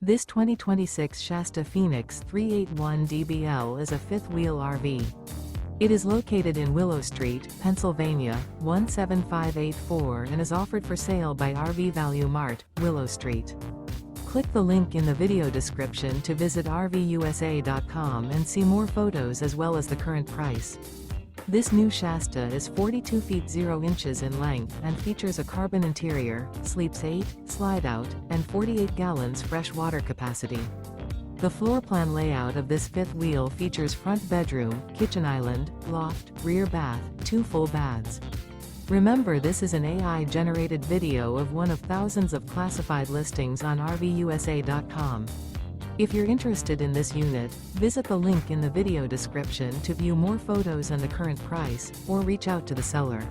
This 2026 Shasta Phoenix 381 DBL is a fifth-wheel RV. It is located in Willow Street, Pennsylvania, 17584 and is offered for sale by RV Value Mart, Willow Street. Click the link in the video description to visit RVUSA.com and see more photos as well as the current price. This new Shasta is 42 feet 0 inches in length and features a carbon interior, sleeps 8, slide-out, and 48 gallons fresh water capacity. The floor plan layout of this fifth wheel features front bedroom, kitchen island, loft, rear bath, 2 full baths. Remember, this is an AI-generated video of one of thousands of classified listings on RVUSA.com. If you're interested in this unit, visit the link in the video description to view more photos and the current price, or reach out to the seller.